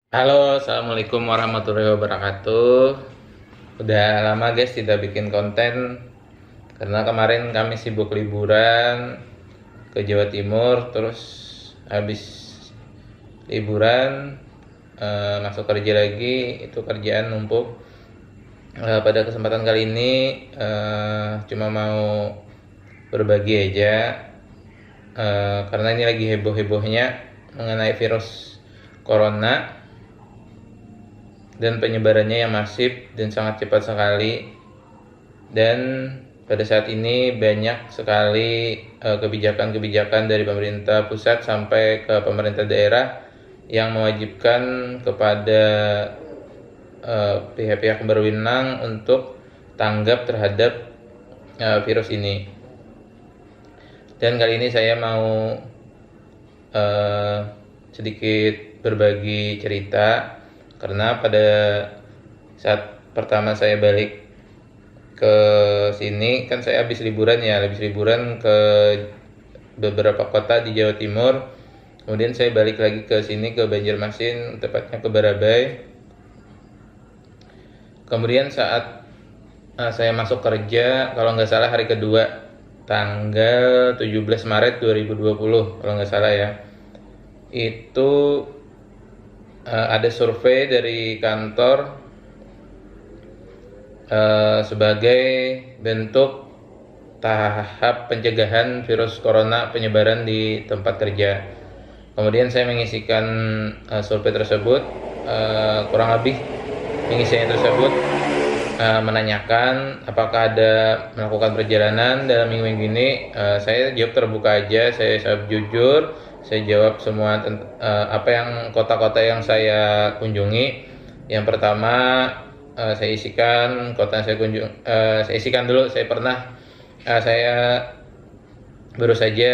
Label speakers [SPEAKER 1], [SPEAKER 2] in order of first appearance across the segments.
[SPEAKER 1] Halo, assalamualaikum warahmatullahi wabarakatuh. Udah lama guys tidak bikin konten karena kemarin kami sibuk liburan ke Jawa Timur, terus habis liburan masuk kerja lagi, itu kerjaan numpuk. Pada kesempatan kali ini cuma mau berbagi aja karena ini lagi heboh-hebohnya mengenai virus corona dan penyebarannya yang masif dan sangat cepat sekali. Dan pada saat ini banyak sekali kebijakan-kebijakan dari pemerintah pusat sampai ke pemerintah daerah yang mewajibkan kepada pihak-pihak berwenang untuk tanggap terhadap virus ini. Dan kali ini saya mau uh, sedikit berbagi cerita karena pada saat pertama saya balik ke sini kan saya habis liburan ke beberapa kota di Jawa Timur. Kemudian saya balik lagi ke sini ke Banjarmasin, tepatnya ke Barabai. Kemudian saat saya masuk kerja, kalau nggak salah hari kedua, tanggal 17 Maret 2020 kalau nggak salah ya, itu ada survei dari kantor sebagai bentuk tahap pencegahan virus corona penyebaran di tempat kerja. Kemudian saya mengisikan survei tersebut, kurang lebih pengisiannya tersebut menanyakan apakah ada melakukan perjalanan dalam minggu-minggu ini. Saya jawab terbuka aja, saya jujur, saya jawab semua apa yang kota-kota yang saya kunjungi. Yang pertama saya isikan kota yang saya isikan dulu. Saya baru saja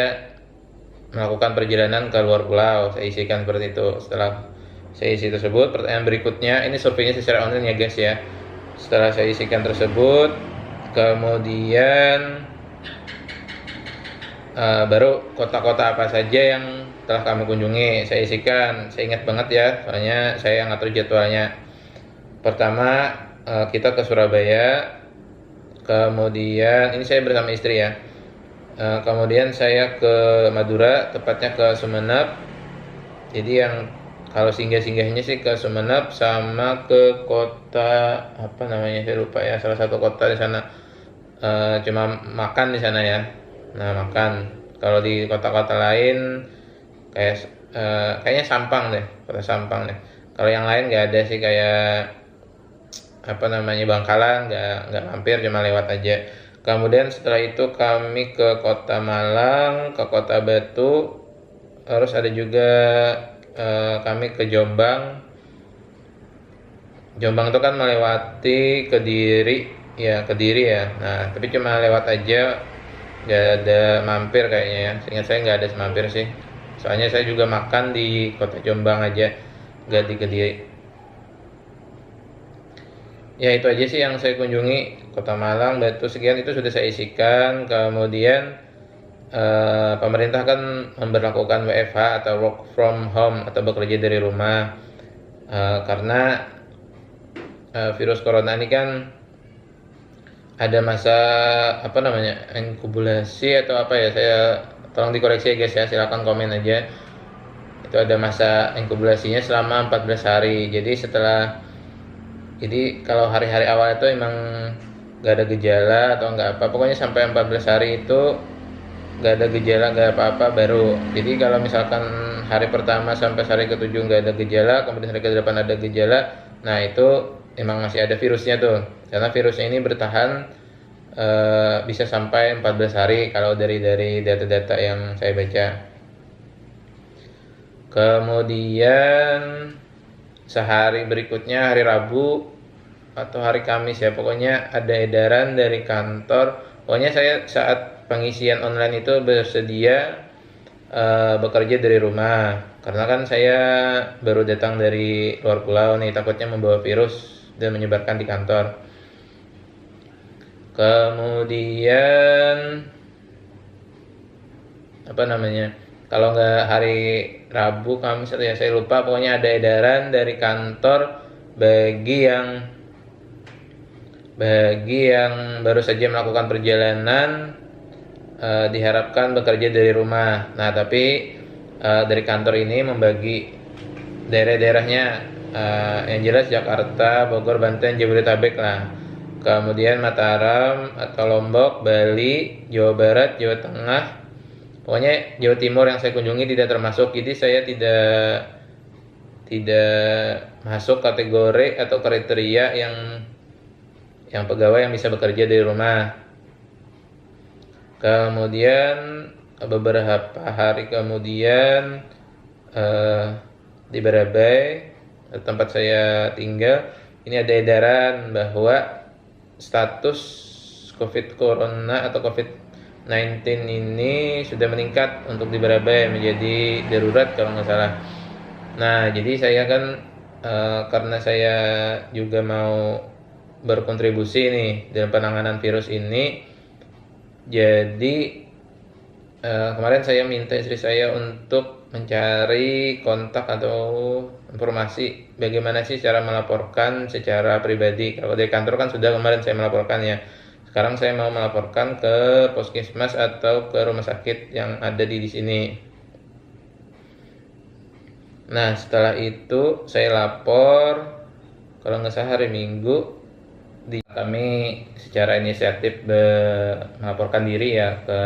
[SPEAKER 1] melakukan perjalanan ke luar pulau, saya isikan seperti itu. Setelah saya isi tersebut, pertanyaan berikutnya, ini surveinya secara online ya guys ya. Setelah saya isikan tersebut, kemudian baru kota-kota apa saja yang telah kami kunjungi saya isikan. Saya ingat banget ya, soalnya saya ngatur jadwalnya. Pertama kita ke Surabaya, kemudian ini saya bersama istri ya. Kemudian saya ke Madura, tepatnya ke Sumeneb. Jadi yang kalau singgah-singgahnya sih ke Sumeneb sama ke kota apa namanya saya lupa ya, salah satu kota di sana. Cuma makan di sana ya. Nah makan. Kalau di kota-kota lain kayak kayaknya Sampang deh, kota Sampang deh. Kalau yang lain nggak ada sih, kayak apa namanya Bangkalan, nggak mampir, cuma lewat aja. Kemudian setelah itu kami ke kota Malang, ke kota Batu, terus ada juga kami ke Jombang. Jombang itu kan melewati Kediri ya. Nah tapi cuma lewat aja, nggak ada mampir kayaknya ya. Seingat saya nggak ada mampir sih. Soalnya saya juga makan di kota Jombang aja, nggak di Kediri. Ya itu aja sih yang saya kunjungi, kota Malang, Batu, sekian itu sudah saya isikan. Kemudian pemerintah kan memberlakukan WFH atau work from home atau bekerja dari rumah, karena virus corona ini kan ada masa apa namanya inkubasi atau apa ya, saya tolong dikoreksi ya guys ya, silakan komen aja. Itu ada masa inkubasinya selama 14 hari. Jadi kalau hari-hari awal itu emang nggak ada gejala atau nggak apa, pokoknya sampai 14 hari itu nggak ada gejala, nggak apa-apa baru. Jadi kalau misalkan hari pertama sampai hari ketujuh nggak ada gejala, kemudian hari ke-8 ada gejala, nah itu emang masih ada virusnya tuh, karena virusnya ini bertahan bisa sampai 14 hari kalau dari data-data yang saya baca. Kemudian sehari berikutnya, hari Rabu atau hari Kamis ya, pokoknya ada edaran dari kantor. Pokoknya saya saat pengisian online itu bersedia bekerja dari rumah, karena kan saya baru datang dari luar pulau nih, takutnya membawa virus dan menyebarkan di kantor. Kemudian apa namanya kalau nggak hari Rabu, Kamis atau ya saya lupa, pokoknya ada edaran dari kantor bagi yang baru saja melakukan perjalanan, diharapkan bekerja dari rumah. Nah, tapi dari kantor ini membagi daerah-daerahnya, yang jelas Jakarta, Bogor, Banten, Jabodetabek lah. Kemudian Mataram atau Lombok, Bali, Jawa Barat, Jawa Tengah. Pokoknya Jawa Timur yang saya kunjungi tidak termasuk. Jadi saya tidak masuk kategori atau kriteria yang pegawai yang bisa bekerja dari rumah. Kemudian beberapa hari kemudian, di Barabai, tempat saya tinggal, ini ada edaran bahwa status COVID Corona atau COVID-19 ini sudah meningkat untuk di Barabai menjadi darurat kalau nggak salah. Nah, jadi saya kan, karena saya juga mau berkontribusi nih dalam penanganan virus ini, jadi kemarin saya minta istri saya untuk mencari kontak atau informasi bagaimana sih cara melaporkan secara pribadi. Kalau dari kantor kan sudah kemarin saya melaporkan ya. Sekarang saya mau melaporkan ke puskesmas atau ke rumah sakit yang ada di sini. Nah, setelah itu saya lapor, kalau nggak salah hari Minggu, kami secara inisiatif melaporkan diri ya ke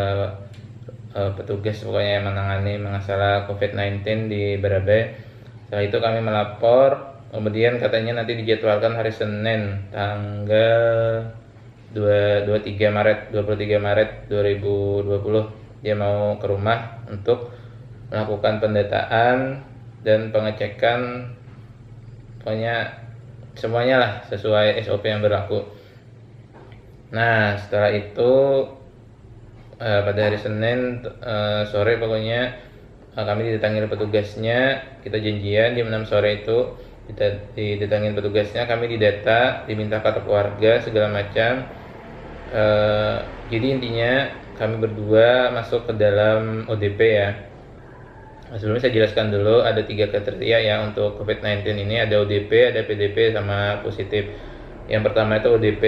[SPEAKER 1] petugas pokoknya yang menangani masalah COVID-19 di Barabai. Setelah itu kami melapor, kemudian katanya nanti dijadwalkan hari Senin tanggal 23 Maret 2020 dia mau ke rumah untuk melakukan pendataan dan pengecekan, pokoknya semuanya lah sesuai SOP yang berlaku. Nah, setelah itu pada hari Senin sore pokoknya, kami didatangi oleh petugasnya. Kita janjian jam 6 sore itu kita didatangin petugasnya, kami didata, diminta kartu keluarga segala macam. Jadi intinya kami berdua masuk ke dalam ODP ya. Sebelumnya saya jelaskan dulu, ada 3 kriteria ya untuk COVID-19 ini, ada ODP, ada PDP, sama positif. Yang pertama itu ODP,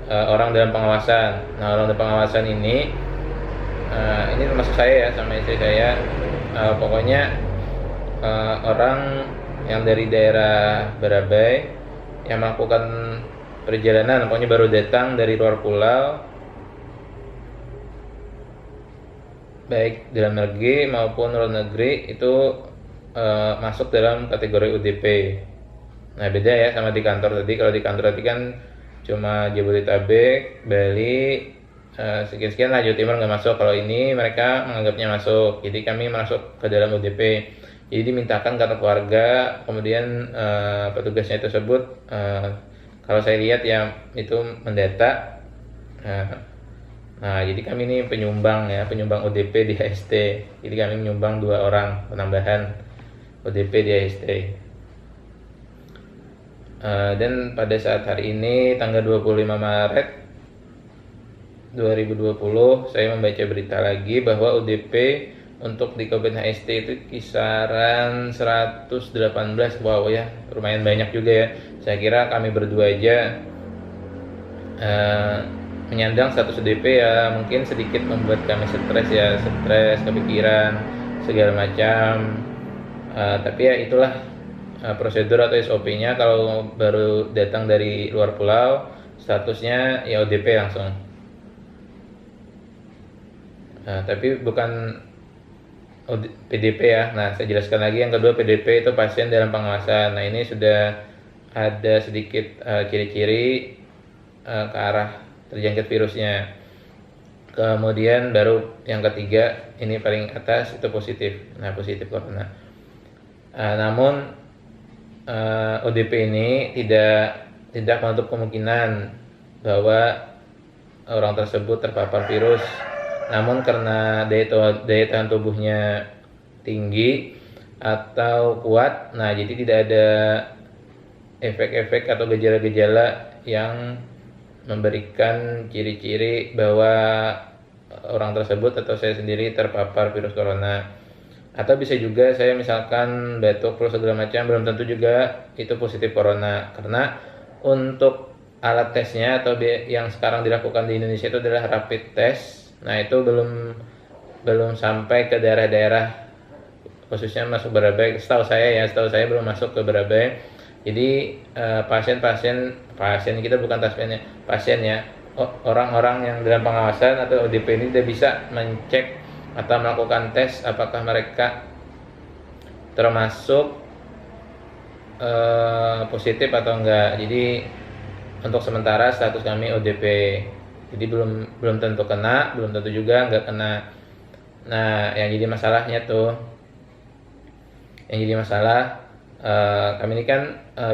[SPEAKER 1] orang dalam pengawasan. Nah, orang dalam pengawasan ini termasuk saya ya sama istri saya. Pokoknya orang yang dari daerah Barabai yang melakukan perjalanan, pokoknya baru datang dari luar pulau, baik dalam negeri maupun luar negeri, itu masuk dalam kategori ODP. Nah, beda ya sama di kantor tadi. Kalau di kantor tadi kan cuma Jabodetabek, Bali, sekian-sekian lah, Jawa Timur nggak masuk. Kalau ini mereka menganggapnya masuk, jadi kami masuk ke dalam ODP. Jadi dimintakan kartu keluarga, kemudian petugasnya tersebut, kalau saya lihat ya itu mendata. Nah, jadi kami ini penyumbang ya, penyumbang ODP di HST. Jadi kami menyumbang 2 orang penambahan ODP di HST. Dan pada saat hari ini tanggal 25 Maret 2020 saya membaca berita lagi bahwa ODP untuk di Kabupaten HST itu kisaran 118. Wow ya, lumayan banyak juga ya. Saya kira kami berdua aja menyandang status ODP ya, mungkin sedikit membuat kami stres, kepikiran segala macam. Tapi ya itulah prosedur atau SOP-nya. Kalau baru datang dari luar pulau, statusnya ya ODP langsung. Tapi bukan PDP ya. Nah, saya jelaskan lagi. Yang kedua, PDP itu pasien dalam pengawasan. Nah, ini sudah ada sedikit ciri-ciri ke arah terjangkit virusnya. Kemudian baru yang ketiga, ini paling atas, itu positif. Nah, positif corona. Namun ODP ini tidak menutup kemungkinan bahwa orang tersebut terpapar virus. Namun karena daya tahan tubuhnya tinggi atau kuat, nah jadi tidak ada efek-efek atau gejala-gejala yang memberikan ciri-ciri bahwa orang tersebut atau saya sendiri terpapar virus corona. Atau bisa juga saya misalkan batuk, flu segala macam, belum tentu juga itu positif corona, karena untuk alat tesnya atau yang sekarang dilakukan di Indonesia itu adalah rapid test. Nah, itu belum sampai ke daerah-daerah, khususnya masuk Barabai. Setahu saya belum masuk ke Barabai. Jadi pasien kita bukan pasiennya, orang-orang yang dalam pengawasan atau ODP ini tidak bisa mencek atau melakukan tes apakah mereka termasuk positif atau enggak. Jadi untuk sementara status kami ODP. Jadi belum tentu kena, belum tentu juga enggak kena. Nah, yang jadi masalah kami ini kan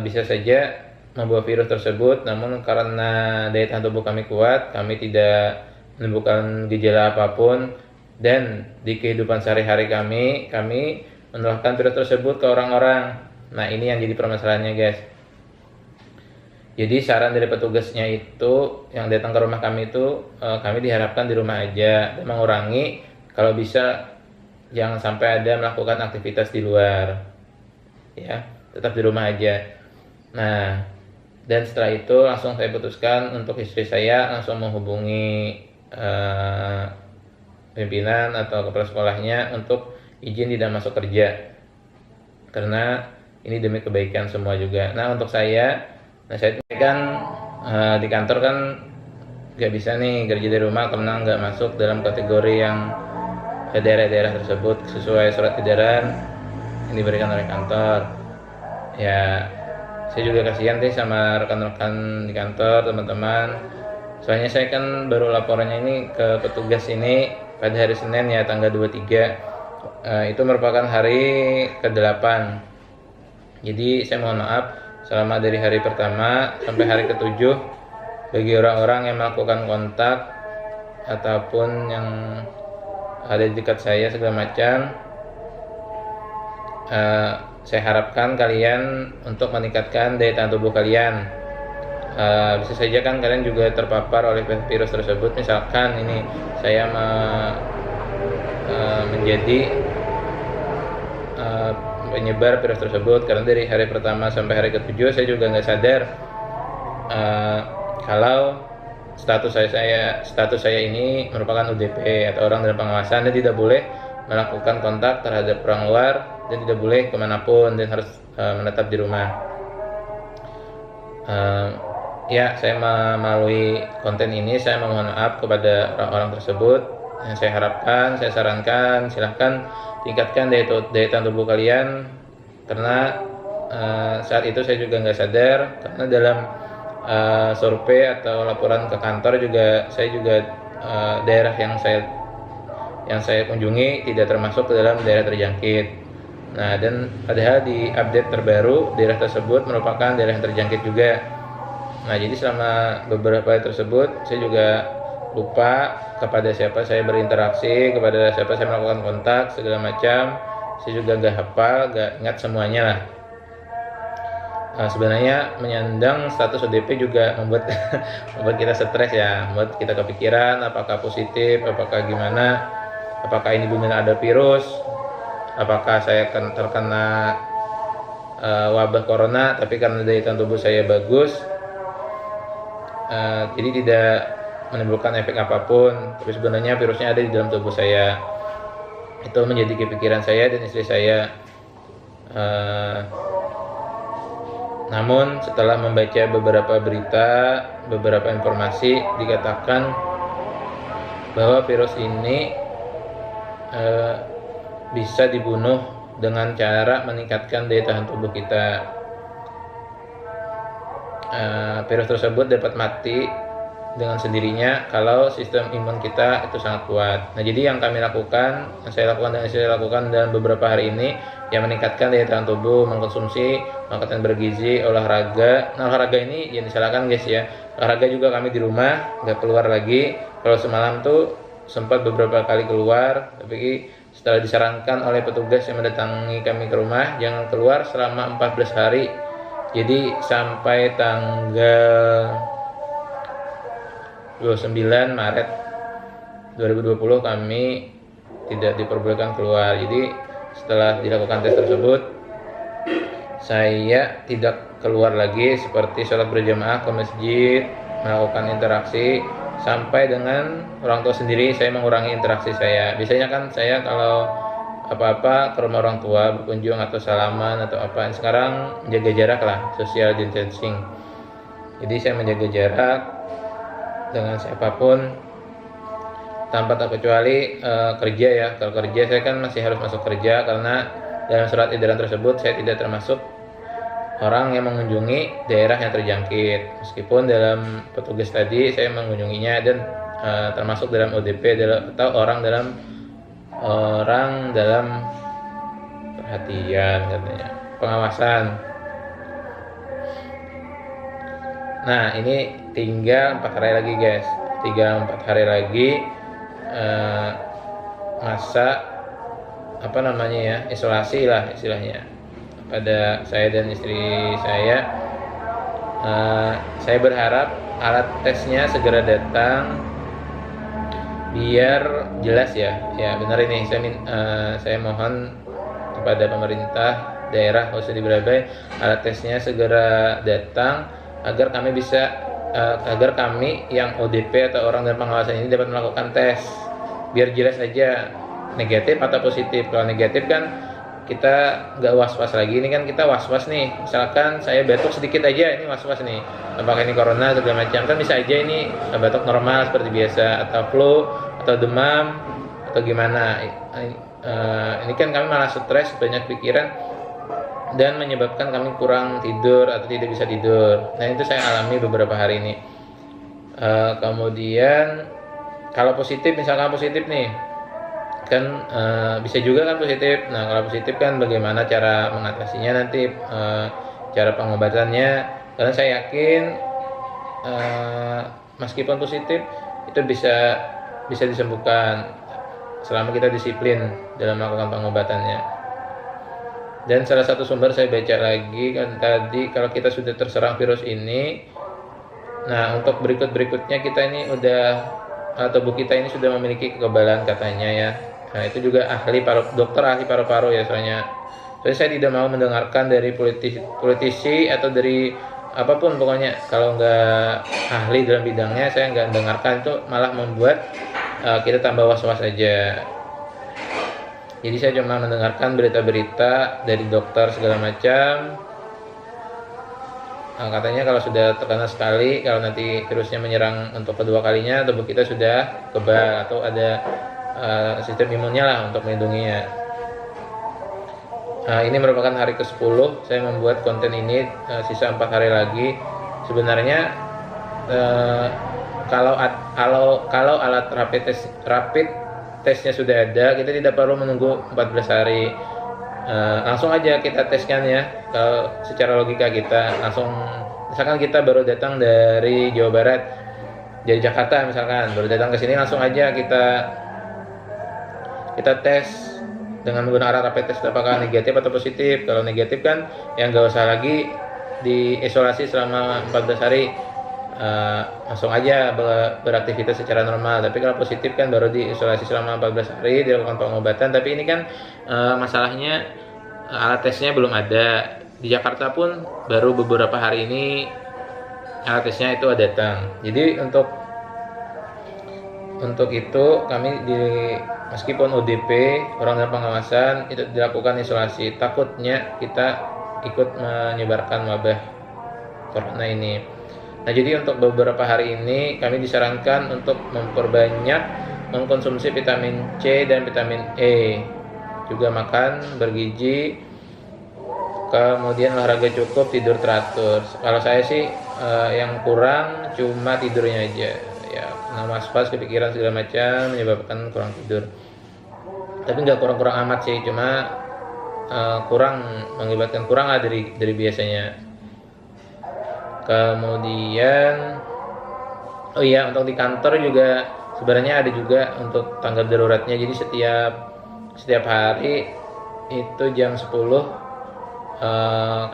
[SPEAKER 1] bisa saja membawa virus tersebut, namun karena daya tahan tubuh kami kuat, kami tidak menimbulkan gejala apapun, dan di kehidupan sehari-hari kami menularkan virus tersebut ke orang-orang. Nah, ini yang jadi permasalahannya, guys. Jadi saran dari petugasnya itu yang datang ke rumah kami itu, kami diharapkan di rumah aja dan mengurangi, kalau bisa jangan sampai ada melakukan aktivitas di luar, ya, tetap di rumah aja. Nah, dan setelah itu langsung saya putuskan untuk istri saya langsung menghubungi pimpinan atau kepala sekolahnya untuk izin tidak masuk kerja, karena ini demi kebaikan semua juga. Nah, untuk saya kan di kantor kan nggak bisa nih kerja dari rumah karena nggak masuk dalam kategori yang ke daerah-daerah tersebut sesuai surat edaran yang diberikan oleh kantor. Ya, saya juga kasihan sih sama rekan-rekan di kantor, teman-teman. Soalnya saya kan baru laporannya ini ke petugas ini pada hari Senin, ya, tanggal 23. Itu merupakan hari ke-8. Jadi saya mohon maaf selama dari hari pertama sampai hari ke-7 bagi orang-orang yang melakukan kontak ataupun yang ada di dekat saya segala macam. Saya harapkan kalian untuk meningkatkan daya tahan tubuh kalian. Bisa saja kan kalian juga terpapar oleh virus tersebut. Misalkan ini saya menjadi penyebar virus tersebut, karena dari hari pertama sampai hari ke-7 saya juga nggak sadar kalau status saya ini merupakan ODP atau orang dalam pengawasan, dan tidak boleh melakukan kontak terhadap orang luar dan tidak boleh kemanapun dan harus menetap di rumah. Ya, saya melalui konten ini saya memohon maaf kepada orang-orang tersebut. Yang saya harapkan, saya sarankan, silahkan tingkatkan daya tahan tubuh kalian, karena saat itu saya juga nggak sadar, karena dalam survei atau laporan ke kantor juga saya daerah yang saya kunjungi tidak termasuk ke dalam daerah terjangkit. Nah, dan padahal di update terbaru daerah tersebut merupakan daerah yang terjangkit juga. Nah, jadi selama beberapa hari tersebut saya juga lupa kepada siapa saya berinteraksi, kepada siapa saya melakukan kontak segala macam. Saya juga nggak hafal, nggak ingat semuanya lah. Sebenarnya menyandang status ODP juga membuat kita stres, ya, membuat kita kepikiran apakah positif, apakah gimana, apakah ini benar ada virus, apakah saya akan terkena wabah corona, tapi karena daya tahan tubuh saya bagus, jadi tidak menimbulkan efek apapun, tapi sebenarnya virusnya ada di dalam tubuh saya. Itu menjadi kepikiran saya dan istri saya. Namun setelah membaca beberapa berita, beberapa informasi, dikatakan bahwa virus ini bisa dibunuh dengan cara meningkatkan daya tahan tubuh kita. Virus tersebut dapat mati dengan sendirinya kalau sistem imun kita itu sangat kuat. Nah, jadi yang saya lakukan dalam beberapa hari ini, yang meningkatkan daya tahan tubuh, mengkonsumsi makanan bergizi, olahraga. Nah, olahraga ini jangan disalahkan, guys, ya. Olahraga juga kami di rumah, nggak keluar lagi. Kalau semalam tuh sempat beberapa kali keluar, tapi setelah disarankan oleh petugas yang mendatangi kami ke rumah, jangan keluar selama 14 hari. Jadi sampai tanggal 29 Maret 2020 kami tidak diperbolehkan keluar. Jadi setelah dilakukan tes tersebut, saya tidak keluar lagi seperti sholat berjamaah ke masjid, melakukan interaksi, sampai dengan orang tua sendiri saya mengurangi interaksi saya. Biasanya kan saya kalau apa-apa ke rumah orang tua, berkunjung atau salaman atau apa, sekarang menjaga jarak lah, social distancing. Jadi saya menjaga jarak dengan siapapun tanpa terkecuali kerja ya. Kalau kerja saya kan masih harus masuk kerja, karena dalam surat edaran tersebut saya tidak termasuk orang yang mengunjungi daerah yang terjangkit, meskipun dalam petugas tadi saya mengunjunginya dan termasuk dalam ODP atau orang dalam perhatian, katanya pengawasan. Nah, ini tinggal 4 hari lagi guys, 3-4 hari lagi masa isolasi lah istilahnya pada saya dan istri saya. Saya berharap alat tesnya segera datang biar jelas ya benar ini. Saya mohon kepada pemerintah daerah khususnya di Barabai, alat tesnya segera datang agar kami yang ODP atau orang dalam pengawasan ini dapat melakukan tes biar jelas aja negatif atau positif. Kalau negatif kan kita nggak was-was lagi, ini kan kita was-was nih, misalkan saya batuk sedikit aja, ini was-was nih apakah ini corona atau segala macam. Kan bisa aja ini batuk normal seperti biasa, atau flu atau demam atau gimana. Ini kan kami malah stres, banyak pikiran, dan menyebabkan kami kurang tidur atau tidak bisa tidur. Nah, itu saya alami beberapa hari ini. Kemudian kalau positif, misalkan positif nih kan bisa juga kan positif. Nah, kalau positif kan bagaimana cara mengatasinya nanti, cara pengobatannya, karena saya yakin meskipun positif itu bisa disembuhkan selama kita disiplin dalam melakukan pengobatannya. Dan salah satu sumber saya baca lagi kan tadi, kalau kita sudah terserang virus ini, nah untuk berikutnya kita ini tubuh kita ini sudah memiliki kekebalan katanya ya. Nah, itu juga dokter ahli paru-paru ya, soalnya saya tidak mau mendengarkan dari politisi atau dari apapun, pokoknya kalau nggak ahli dalam bidangnya saya nggak mendengarkan. Itu malah membuat kita tambah was-was aja. Jadi saya cuma mendengarkan berita-berita dari dokter segala macam. Katanya kalau sudah terkena sekali, kalau nanti virusnya menyerang untuk kedua kalinya, tubuh kita sudah kebal atau ada sistem imunnya lah untuk melindunginya. Ini merupakan hari ke-10 saya membuat konten ini, sisa 4 hari lagi. Sebenarnya kalau alat rapid tesnya sudah ada, kita tidak perlu menunggu 14 hari. Langsung aja kita teskan ya. Kalau secara logika kita langsung, misalkan kita baru datang dari Jawa Barat, dari Jakarta misalkan, baru datang ke sini, langsung aja kita tes dengan menggunakan rapid test apakah negatif atau positif. Kalau negatif kan yang nggak usah lagi diisolasi selama 14 hari, langsung aja beraktivitas secara normal. Tapi kalau positif kan baru diisolasi selama 14 hari, dilakukan pengobatan. Tapi ini kan masalahnya alat tesnya belum ada. Di Jakarta pun baru beberapa hari ini alat tesnya itu datang. Jadi untuk itu kami meskipun ODP, orang dalam pengawasan, itu dilakukan isolasi. Takutnya kita ikut menyebarkan wabah corona ini. Nah, jadi untuk beberapa hari ini kami disarankan untuk memperbanyak mengkonsumsi vitamin C dan vitamin E, juga makan bergizi, kemudian olahraga cukup, tidur teratur. Kalau saya sih yang kurang cuma tidurnya aja ya, was-was, kepikiran segala macam menyebabkan kurang tidur. Tapi nggak kurang-kurang amat sih, cuma mengakibatkan kurang lah dari biasanya. Kemudian untuk di kantor juga sebenarnya ada juga untuk tanggap daruratnya. Jadi setiap hari itu jam 10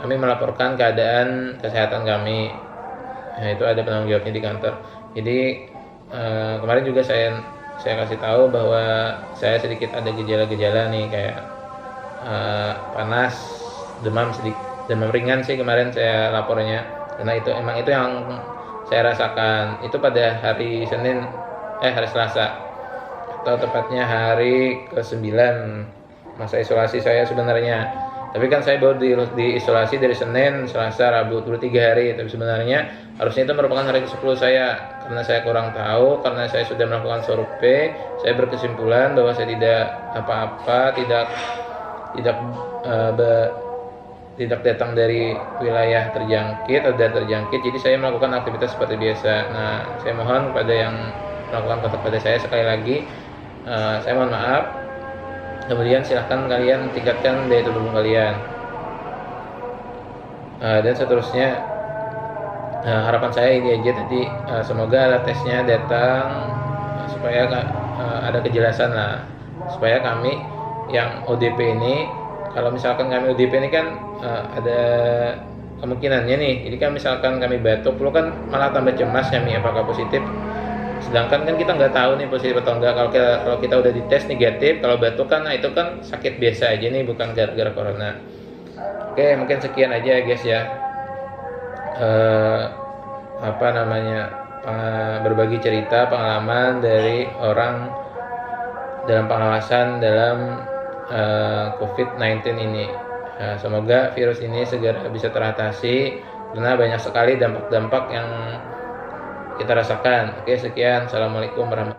[SPEAKER 1] kami melaporkan keadaan kesehatan kami. Nah, itu ada penanggung jawabnya di kantor. Jadi kemarin juga saya kasih tahu bahwa saya sedikit ada gejala-gejala nih, kayak panas, demam ringan sih kemarin saya lapornya, karena itu emang itu yang saya rasakan. Itu pada hari hari Selasa, atau tepatnya hari ke-9 masa isolasi saya sebenarnya. Tapi kan saya baru diisolasi dari Senin, Selasa, Rabu, 3 hari. Tapi sebenarnya harusnya itu merupakan hari ke-10 saya. Karena saya kurang tahu, karena saya sudah melakukan survei, saya berkesimpulan bahwa saya tidak apa-apa, tidak datang dari wilayah terjangkit atau daerah terjangkit. Jadi saya melakukan aktivitas seperti biasa. Nah, saya mohon kepada yang melakukan kontak pada saya sekali lagi, saya mohon maaf. Kemudian silahkan kalian tingkatkan daya tubuh kalian, dan seterusnya. Harapan saya ini aja tadi, semoga alat tesnya datang, supaya ada kejelasan lah, supaya kami yang ODP ini, kalau misalkan kami ODP ini kan ada kemungkinannya nih, jadi kan misalkan kami batuk, lu kan malah tambah cemas kami apakah positif. Sedangkan kan kita nggak tahu nih positif atau enggak. Kalau kita udah dites negatif, kalau batuk kan, nah itu kan sakit biasa aja nih, bukan gara-gara corona. Oke, mungkin sekian aja guys ya. Berbagi cerita pengalaman dari orang dalam pengawasan dalam COVID-19 ini. Semoga virus ini segera bisa teratasi, karena banyak sekali dampak-dampak yang kita rasakan. Oke, sekian. Assalamualaikum warahmatullahi wabarakatuh.